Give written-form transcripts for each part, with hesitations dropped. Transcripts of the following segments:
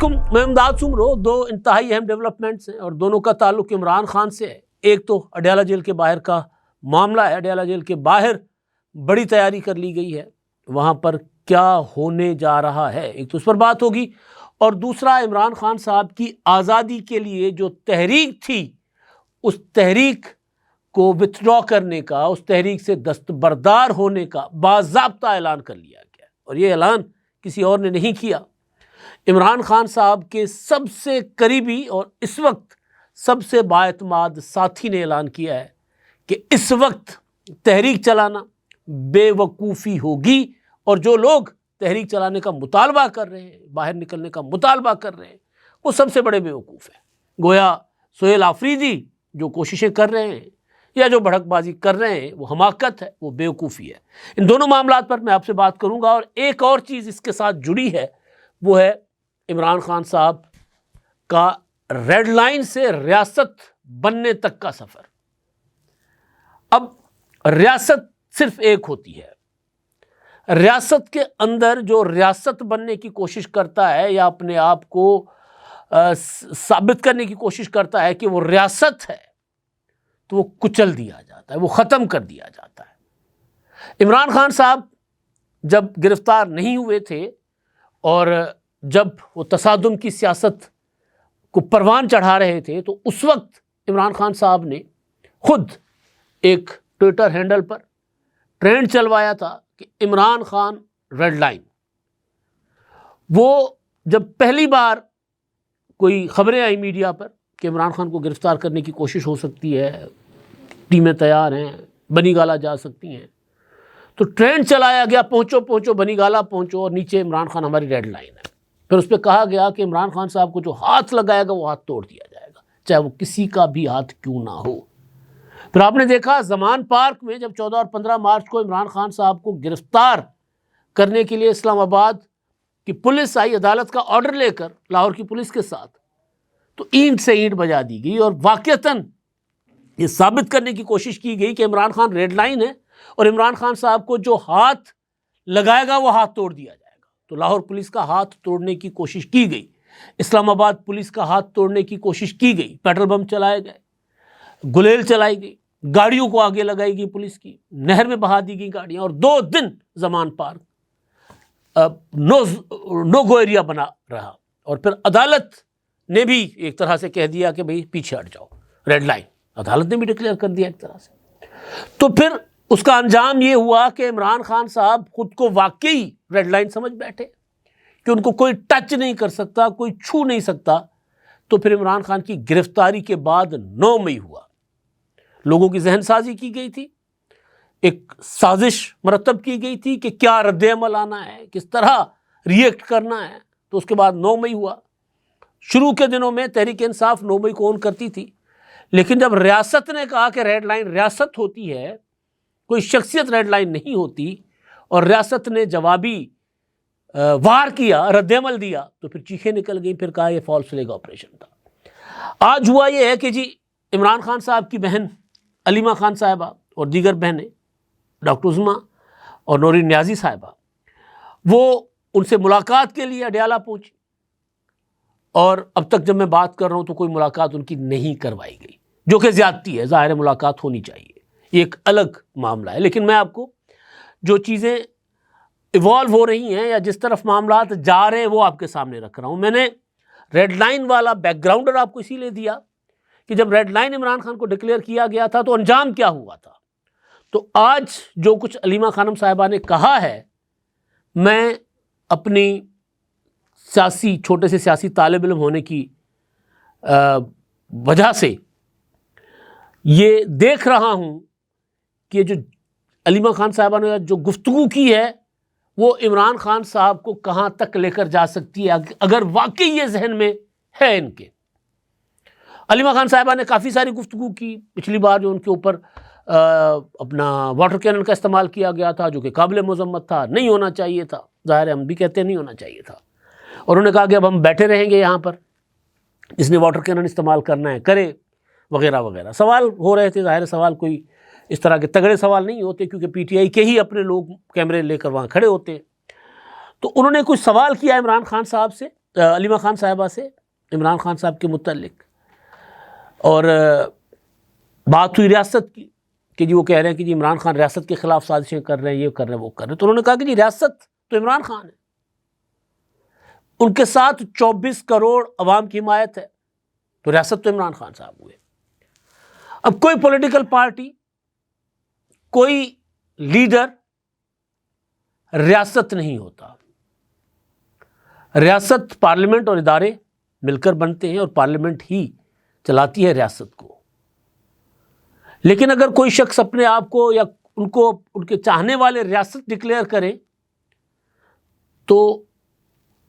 علیکم، میں امداد سمرو۔ دو انتہائی اہم ڈیولپمنٹس ہیں اور دونوں کا تعلق عمران خان سے ہے۔ ایک تو اڈیالہ جیل کے باہر کا معاملہ ہے، اڈیالہ جیل کے باہر بڑی تیاری کر لی گئی ہے، وہاں پر کیا ہونے جا رہا ہے، ایک تو اس پر بات ہوگی، اور دوسرا عمران خان صاحب کی آزادی کے لیے جو تحریک تھی، اس تحریک کو وتھڈرا کرنے کا، اس تحریک سے دستبردار ہونے کا باضابطہ اعلان کر لیا گیا، اور یہ اعلان کسی اور نے نہیں کیا، عمران خان صاحب کے سب سے قریبی اور اس وقت سب سے بااعتماد ساتھی نے اعلان کیا ہے کہ اس وقت تحریک چلانا بے وقوفی ہوگی، اور جو لوگ تحریک چلانے کا مطالبہ کر رہے ہیں، باہر نکلنے کا مطالبہ کر رہے ہیں، وہ سب سے بڑے بے وقوف ہیں۔ گویا سہیل آفریدی جو کوششیں کر رہے ہیں یا جو بھڑک بازی کر رہے ہیں، وہ حماقت ہے، وہ بے وقوفی ہے۔ ان دونوں معاملات پر میں آپ سے بات کروں گا، اور ایک اور چیز اس کے ساتھ جڑی ہے، وہ ہے عمران خان صاحب کا ریڈ لائن سے ریاست بننے تک کا سفر۔ اب ریاست صرف ایک ہوتی ہے، ریاست کے اندر جو ریاست بننے کی کوشش کرتا ہے یا اپنے آپ کو ثابت کرنے کی کوشش کرتا ہے کہ وہ ریاست ہے، تو وہ کچل دیا جاتا ہے، وہ ختم کر دیا جاتا ہے۔ عمران خان صاحب جب گرفتار نہیں ہوئے تھے اور جب وہ تصادم کی سیاست کو پروان چڑھا رہے تھے، تو اس وقت عمران خان صاحب نے خود ایک ٹویٹر ہینڈل پر ٹرینڈ چلوایا تھا کہ عمران خان ریڈ لائن۔ وہ جب پہلی بار کوئی خبریں آئی میڈیا پر کہ عمران خان کو گرفتار کرنے کی کوشش ہو سکتی ہے، ٹیمیں تیار ہیں، بنی گالہ جا سکتی ہیں، تو ٹرینڈ چلایا گیا، پہنچو پہنچو بنی گالہ پہنچو، اور نیچے عمران خان ہماری ریڈ لائن ہے۔ پھر اس پہ کہا گیا کہ عمران خان صاحب کو جو ہاتھ لگائے گا وہ ہاتھ توڑ دیا جائے گا، چاہے وہ کسی کا بھی ہاتھ کیوں نہ ہو۔ پھر آپ نے دیکھا زمان پارک میں جب 14 اور 15 مارچ کو عمران خان صاحب کو گرفتار کرنے کے لیے اسلام آباد کی پولیس آئی، عدالت کا آرڈر لے کر لاہور کی پولیس کے ساتھ، تو اینٹ سے اینٹ بجا دی گئی، اور واقعتاً یہ ثابت کرنے کی کوشش کی گئی کہ عمران خان ریڈ لائن ہے، اور عمران خان صاحب کو جو ہاتھ لگائے گا وہ ہاتھ توڑ دیا جائے گا۔ تو لاہور پولیس کا ہاتھ توڑنے کی کوشش کی گئی، اسلام آباد پولیس کا ہاتھ توڑنے کی کوشش کی گئی، پیٹرول بم چلائے گئے، گلیل چلائی گئی، گاڑیوں کو آگے لگائی گئی پولیس کی، نہر میں بہا دی گئی گاڑیاں، اور 2 دن زمان پارک نو گو ایریا بنا رہا، اور پھر عدالت نے بھی ایک طرح سے کہہ دیا کہ بھئی پیچھے ہٹ جاؤ، ریڈ لائن عدالت نے بھی ڈکلیئر کر دیا ایک طرح سے۔ تو پھر اس کا انجام یہ ہوا کہ عمران خان صاحب خود کو واقعی ریڈ لائن سمجھ بیٹھے کہ ان کو کوئی ٹچ نہیں کر سکتا، کوئی چھو نہیں سکتا۔ تو پھر عمران خان کی گرفتاری کے بعد 9 مئی ہوا، لوگوں کی ذہن سازی کی گئی تھی، ایک سازش مرتب کی گئی تھی کہ کیا رد عمل آنا ہے، کس طرح ری ایکٹ کرنا ہے۔ تو اس کے بعد 9 مئی ہوا۔ شروع کے دنوں میں تحریک انصاف 9 مئی کو اون کرتی تھی، لیکن جب ریاست نے کہا کہ ریڈ لائن ریاست ہوتی ہے، کوئی شخصیت ریڈ لائن نہیں ہوتی، اور ریاست نے جوابی وار کیا، رد عمل دیا، تو پھر چیخیں نکل گئی، پھر کہا یہ فالس فلیگ آپریشن تھا۔ آج ہوا یہ ہے کہ جی عمران خان صاحب کی بہن علیمہ خان صاحبہ اور دیگر بہنیں ڈاکٹر عظمیٰ اور نورین نیازی صاحبہ، وہ ان سے ملاقات کے لیے اڈیالہ پہنچی، اور اب تک جب میں بات کر رہا ہوں تو کوئی ملاقات ان کی نہیں کروائی گئی، جو کہ زیادتی ہے، ظاہر ملاقات ہونی چاہیے، یہ ایک الگ معاملہ ہے۔ لیکن میں آپ کو جو چیزیں ایوالو ہو رہی ہیں یا جس طرف معاملات جا رہے ہیں وہ آپ کے سامنے رکھ رہا ہوں۔ میں نے ریڈ لائن والا بیک گراؤنڈر آپ کو اسی لیے دیا کہ جب ریڈ لائن عمران خان کو ڈکلیئر کیا گیا تھا تو انجام کیا ہوا تھا۔ تو آج جو کچھ علیمہ خانم صاحبہ نے کہا ہے، میں اپنی چھوٹے سے سیاسی طالب علم ہونے کی وجہ سے یہ دیکھ رہا ہوں کہ جو علیمہ خان صاحبہ نے جو گفتگو کی ہے وہ عمران خان صاحب کو کہاں تک لے کر جا سکتی ہے، اگر واقعی یہ ذہن میں ہے ان کے۔ علیمہ خان صاحبہ نے کافی ساری گفتگو کی، پچھلی بار جو ان کے اوپر اپنا واٹر کینن کا استعمال کیا گیا تھا، جو کہ قابل مذمت تھا، نہیں ہونا چاہیے تھا، ظاہر ہے ہم بھی کہتے ہیں نہیں ہونا چاہیے تھا، اور انہوں نے کہا کہ اب ہم بیٹھے رہیں گے یہاں پر، جس نے واٹر کینن استعمال کرنا ہے کرے، وغیرہ وغیرہ۔ سوال ہو رہے تھے، ظاہر سوال کوئی اس طرح کے تگڑے سوال نہیں ہوتے، کیونکہ پی ٹی آئی کے ہی اپنے لوگ کیمرے لے کر وہاں کھڑے ہوتے ہیں۔ تو انہوں نے کچھ سوال کیا عمران خان صاحب سے، علیمہ خان صاحبہ سے عمران خان صاحب کے متعلق، اور بات ہوئی ریاست کی کہ جی وہ کہہ رہے ہیں کہ جی عمران خان ریاست کے خلاف سازشیں کر رہے ہیں، یہ کر رہے ہیں، وہ کر رہے ہیں. تو انہوں نے کہا کہ جی ریاست تو عمران خان ہے، ان کے ساتھ 24 کروڑ عوام کی حمایت ہے، تو ریاست تو عمران خان صاحب ہوئے. اب کوئی پولیٹیکل پارٹی، کوئی لیڈر ریاست نہیں ہوتا. ریاست پارلیمنٹ اور ادارے مل کر بنتے ہیں، اور پارلیمنٹ ہی چلاتی ہے ریاست کو. لیکن اگر کوئی شخص اپنے آپ کو یا ان کے چاہنے والے ریاست ڈکلیئر کریں تو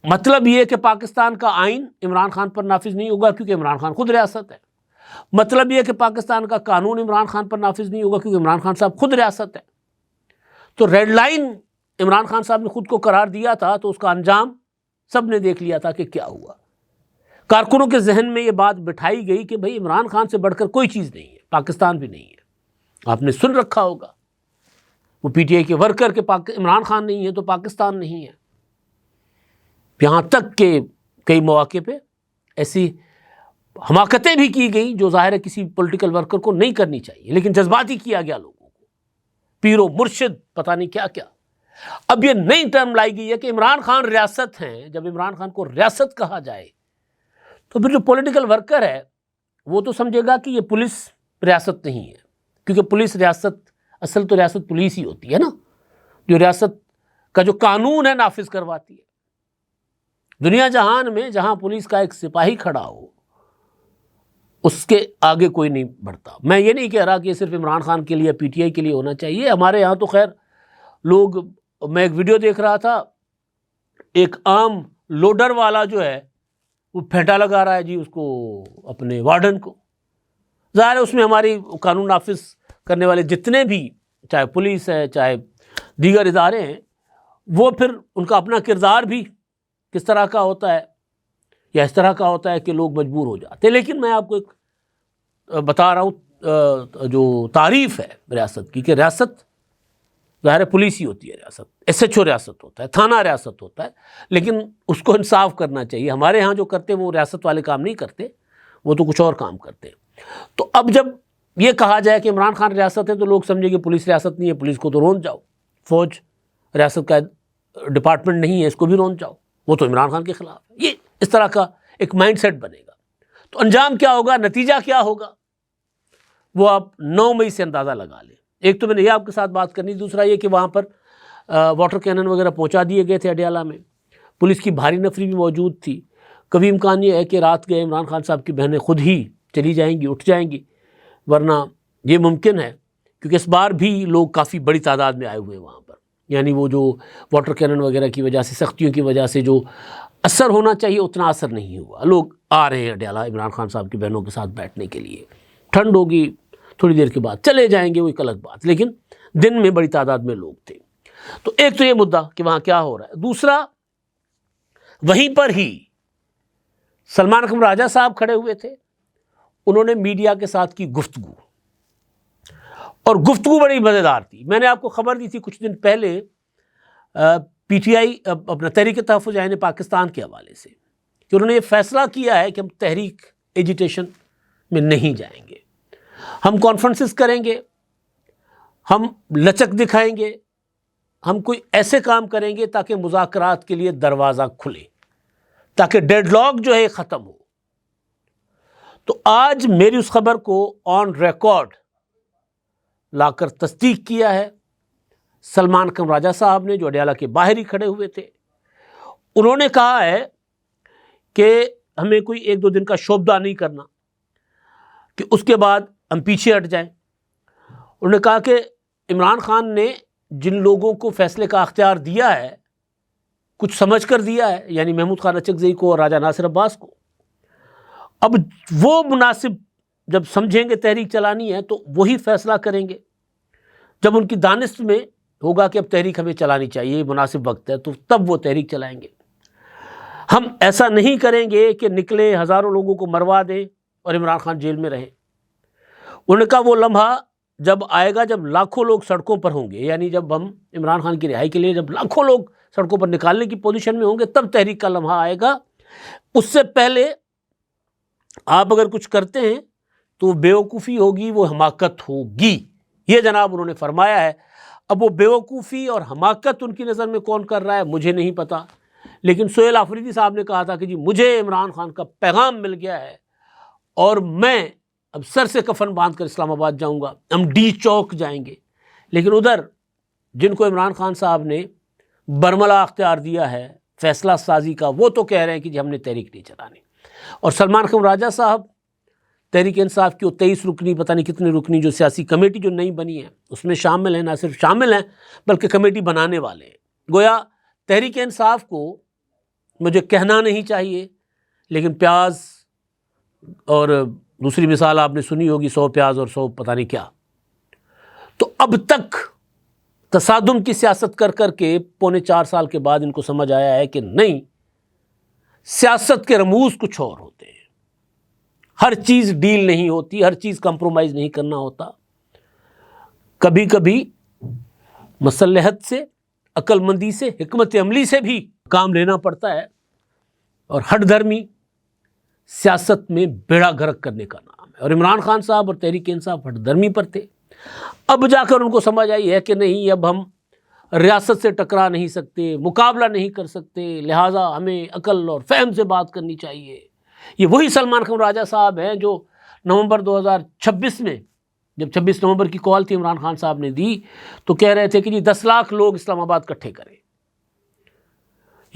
مطلب یہ کہ پاکستان کا آئین عمران خان پر نافذ نہیں ہوگا کیونکہ عمران خان خود ریاست ہے. مطلب یہ کہ پاکستان کا قانون عمران خان پر نافذ نہیں ہوگا کیونکہ عمران خان صاحب خود ریاست ہے. تو ریڈ لائن عمران خان صاحب نے خود کو قرار دیا تھا، تو اس کا انجام سب نے دیکھ لیا تھا کہ کیا ہوا. کارکنوں کے ذہن میں یہ بات بٹھائی گئی کہ بھئی عمران خان سے بڑھ کر کوئی چیز نہیں ہے، پاکستان بھی نہیں ہے. آپ نے سن رکھا ہوگا وہ پی ٹی آئی کے ورکر کے عمران خان نہیں ہے تو پاکستان نہیں ہے. یہاں تک کہ کئی مواقع پہ ایسی حماقتیں بھی کی گئیں جو ظاہر ہے کسی پولیٹیکل ورکر کو نہیں کرنی چاہیے، لیکن جذباتی کیا گیا لوگوں کو، پیر و مرشد پتہ نہیں کیا کیا. اب یہ نئی ٹرم لائی گئی ہے کہ عمران خان ریاست ہیں. جب عمران خان کو ریاست کہا جائے تو پھر جو پولیٹیکل ورکر ہے وہ تو سمجھے گا کہ یہ پولیس ریاست نہیں ہے، کیونکہ پولیس ریاست، اصل تو ریاست پولیس ہی ہوتی ہے نا، جو ریاست کا جو قانون ہے نافذ کرواتی ہے. دنیا جہان میں جہاں پولیس کا ایک سپاہی کھڑا ہو اس کے آگے کوئی نہیں بڑھتا. میں یہ نہیں کہہ رہا کہ یہ صرف عمران خان کے لیے، پی ٹی آئی کے لیے ہونا چاہیے. ہمارے یہاں تو خیر لوگ، میں ایک ویڈیو دیکھ رہا تھا، ایک عام لوڈر والا جو ہے وہ پھینٹا لگا رہا ہے جی اس کو، اپنے وارڈن کو. ظاہر ہے اس میں ہماری قانون نافذ کرنے والے جتنے بھی، چاہے پولیس ہے چاہے دیگر ادارے ہیں، وہ پھر ان کا اپنا کردار بھی کس طرح کا ہوتا ہے یا اس طرح کا ہوتا ہے کہ لوگ مجبور ہو جاتے ہیں. لیکن میں آپ کو ایک بتا رہا ہوں جو تعریف ہے ریاست کی، کہ ریاست ظاہر پولیس ہی ہوتی ہے، ریاست ایس ایچ او ریاست ہوتا ہے، تھانہ ریاست ہوتا ہے، لیکن اس کو انصاف کرنا چاہیے. ہمارے ہاں جو کرتے وہ ریاست والے کام نہیں کرتے، وہ تو کچھ اور کام کرتے. تو اب جب یہ کہا جائے کہ عمران خان ریاست ہے تو لوگ سمجھے کہ پولیس ریاست نہیں ہے، پولیس کو تو رون جاؤ، فوج ریاست کا ڈپارٹمنٹ نہیں ہے، اس کو بھی رون جاؤ، وہ تو عمران خان کے خلاف ہے. یہ اس طرح کا ایک مائنڈ سیٹ بنے گا. تو انجام کیا ہوگا، نتیجہ کیا ہوگا، وہ آپ 9 مئی سے اندازہ لگا لیں. ایک تو میں نے یہ آپ کے ساتھ بات کرنی، دوسرا یہ کہ وہاں پر واٹر کینن وغیرہ پہنچا دیے گئے تھے اڈیالہ میں، پولیس کی بھاری نفری بھی موجود تھی. کبھی امکان یہ ہے کہ رات گئے عمران خان صاحب کی بہنیں خود ہی چلی جائیں گی، اٹھ جائیں گی، ورنہ یہ ممکن ہے کیونکہ اس بار بھی لوگ کافی بڑی تعداد میں آئے ہوئے ہیں وہاں پر. یعنی وہ جو واٹر کینن وغیرہ کی وجہ سے، سختیوں کی وجہ سے جو اثر ہونا چاہیے اتنا اثر نہیں ہوا. لوگ آ رہے ہیں اڈیالہ عمران خان صاحب کی بہنوں کے ساتھ بیٹھنے کے لیے. ٹھنڈ ہوگی، تھوڑی دیر کے بعد چلے جائیں گے، وہ ایک الگ بات، لیکن دن میں بڑی تعداد میں لوگ تھے. تو ایک تو یہ مدعا کہ وہاں کیا ہو رہا ہے. دوسرا، وہیں پر ہی سلمان اکرم راجہ صاحب کھڑے ہوئے تھے، انہوں نے میڈیا کے ساتھ کی گفتگو، اور گفتگو بڑی مزیدار تھی. میں نے آپ کو خبر دی تھی کچھ دن پہلے پی ٹی آئی اپنا تحریک تحفظ عین پاکستان کے حوالے سے کہ انہوں نے یہ فیصلہ کیا ہے کہ ہم تحریک ایجیٹیشن میں نہیں جائیں گے، ہم کانفرنسز کریں گے، ہم لچک دکھائیں گے، ہم کوئی ایسے کام کریں گے تاکہ مذاکرات کے لیے دروازہ کھلے، تاکہ ڈیڈ لاک جو ہے ختم ہو. تو آج میری اس خبر کو آن ریکارڈ لا کر تصدیق کیا ہے سلمان اکرم راجہ صاحب نے، جو اڈیالہ کے باہر ہی کھڑے ہوئے تھے. انہوں نے کہا ہے کہ ہمیں کوئی 1-2 دن کا شوبدہ نہیں کرنا کہ اس کے بعد ہم پیچھے ہٹ جائیں. انہوں نے کہا کہ عمران خان نے جن لوگوں کو فیصلے کا اختیار دیا ہے کچھ سمجھ کر دیا ہے، یعنی محمود خان اچکزئی کو اور راجہ ناصر عباس کو، اب وہ مناسب جب سمجھیں گے تحریک چلانی ہے تو وہی فیصلہ کریں گے. جب ان کی دانست میں ہوگا کہ اب تحریک ہمیں چلانی چاہیے، مناسب وقت ہے، تو تب وہ تحریک چلائیں گے. ہم ایسا نہیں کریں گے کہ نکلے ہزاروں لوگوں کو مروا دیں اور عمران خان جیل میں رہیں. انہوں نے کہا وہ لمحہ جب آئے گا جب لاکھوں لوگ سڑکوں پر ہوں گے، یعنی جب ہم عمران خان کی رہائی کے لیے جب لاکھوں لوگ سڑکوں پر نکالنے کی پوزیشن میں ہوں گے، تب تحریک کا لمحہ آئے گا. اس سے پہلے آپ اگر کچھ کرتے ہیں تو وہ بیوقوفی ہوگی، وہ حماقت ہوگی، یہ جناب انہوں نے فرمایا ہے۔ اب وہ بیوقوفی اور حماقت ان کی نظر میں کون کر رہا ہے مجھے نہیں پتا، لیکن سہیل آفریدی صاحب نے کہا تھا کہ جی مجھے عمران خان کا پیغام مل گیا ہے اور میں اب سر سے کفن باندھ کر اسلام آباد جاؤں گا، ہم ڈی چوک جائیں گے۔ لیکن ادھر جن کو عمران خان صاحب نے برملا اختیار دیا ہے فیصلہ سازی کا، وہ تو کہہ رہے ہیں کہ جی ہم نے تحریک نہیں چلانی۔ اور سلمان خان راجہ صاحب تحریک انصاف کی وہ 23 رکنی پتہ نہیں کتنی رکنی جو سیاسی کمیٹی جو نئی بنی ہے اس میں شامل ہیں، نہ صرف شامل ہیں بلکہ کمیٹی بنانے والے ہیں۔ گویا تحریک انصاف کو مجھے کہنا نہیں چاہیے، لیکن پیاز اور دوسری مثال آپ نے سنی ہوگی 100 پیاز اور 100 پتہ نہیں کیا، تو اب تک تصادم کی سیاست کر کر کے 4.25 سال کے بعد ان کو سمجھ آیا ہے کہ نہیں، سیاست کے رموز کچھ اور ہوتے ہیں، ہر چیز ڈیل نہیں ہوتی، ہر چیز کمپرومائز نہیں کرنا ہوتا، کبھی کبھی مصلحت سے، عقل مندی سے، حکمت عملی سے بھی کام لینا پڑتا ہے، اور ہٹ دھرمی سیاست میں بیڑا گرک کرنے کا نام ہے۔ اور عمران خان صاحب اور تحریک انصاف ہٹ دھرمی پر تھے، اب جا کر ان کو سمجھ آئی ہے کہ نہیں، اب ہم ریاست سے ٹکرا نہیں سکتے، مقابلہ نہیں کر سکتے، لہٰذا ہمیں عقل اور فہم سے بات کرنی چاہیے۔ یہ وہی سلمان خان راجہ صاحب ہیں جو نومبر 2026 میں جب 26 نومبر کی کال تھی عمران خان صاحب نے دی تو کہہ رہے تھے کہ جی 10 لاکھ لوگ اسلام آباد اکٹھے کریں۔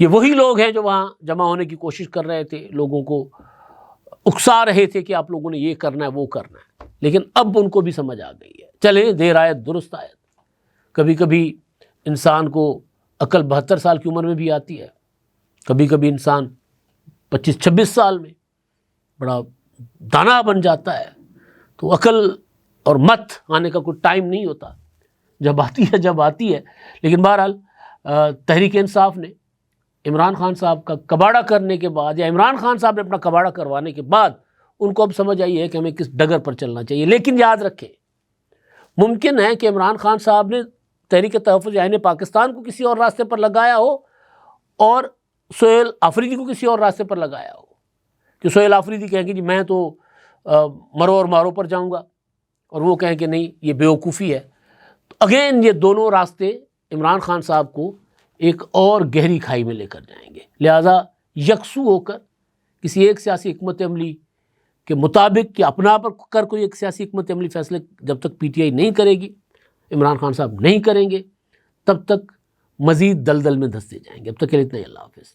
یہ وہی لوگ ہیں جو وہاں جمع ہونے کی کوشش کر رہے تھے، لوگوں کو اکسا رہے تھے کہ آپ لوگوں نے یہ کرنا ہے وہ کرنا ہے، لیکن اب ان کو بھی سمجھ آ گئی ہے۔ چلے دیر آیت درست آیت، کبھی کبھی انسان کو عقل 72 سال کی عمر میں بھی آتی ہے، کبھی کبھی انسان 25-26 سال میں بڑا دانا بن جاتا ہے، تو عقل اور مت آنے کا کوئی ٹائم نہیں ہوتا، جب آتی ہے۔ لیکن بہرحال تحریک انصاف نے عمران خان صاحب کا کباڑہ کرنے کے بعد، یا عمران خان صاحب نے اپنا کباڑہ کروانے کے بعد، ان کو اب سمجھ آئی ہے کہ ہمیں کس ڈگر پر چلنا چاہیے۔ لیکن یاد رکھیں، ممکن ہے کہ عمران خان صاحب نے تحریک تحفظ عین پاکستان کو کسی اور راستے پر لگایا ہو اور سہیل آفریدی کو کسی اور راستے پر لگایا ہو، کہ سہیل آفریدی کہیں کہ جی میں تو مرو اور مارو پر جاؤں گا، اور وہ کہیں کہ نہیں یہ بیوقوفی ہے۔ تو اگین یہ دونوں راستے عمران خان صاحب کو ایک اور گہری کھائی میں لے کر جائیں گے، لہٰذا یکسو ہو کر کسی ایک سیاسی حکمت عملی کے مطابق یا اپنا پر کر کوئی ایک سیاسی حکمت عملی فیصلے جب تک پی ٹی آئی نہیں کرے گی، عمران خان صاحب نہیں کریں گے، تب تک مزید دلدل میں دھنستے جائیں گے۔ اب تک کے لیے اتنا ہی، اللہ حافظ۔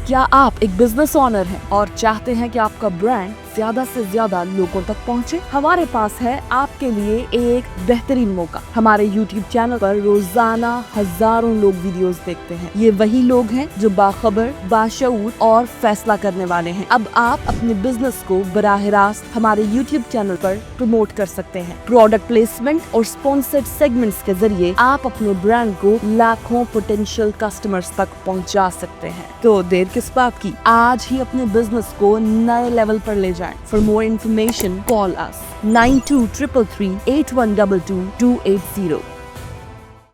کیا آپ ایک بزنس اونر ہیں اور چاہتے ہیں کہ آپ کا برانڈ زیادہ سے زیادہ لوگوں تک پہنچے؟ ہمارے پاس ہے آپ کے لیے ایک بہترین موقع۔ ہمارے یوٹیوب چینل پر روزانہ ہزاروں لوگ ویڈیوز دیکھتے ہیں۔ یہ وہی لوگ ہیں جو باخبر، باشعور اور فیصلہ کرنے والے ہیں۔ اب آپ اپنے بزنس کو براہ راست ہمارے یوٹیوب چینل پر پروموٹ کر سکتے ہیں۔ پروڈکٹ پلیسمنٹ اور اسپانسرڈ سیگمنٹس کے ذریعے آپ اپنے برانڈ کو لاکھوں پوٹینشیل کسٹمرز تک پہنچا سکتے ہیں۔ تو دیر کس بات کی، آج ہی اپنے بزنس کو نئے لیول پر لے جائیں۔ For more information, call us 9233 8122 280.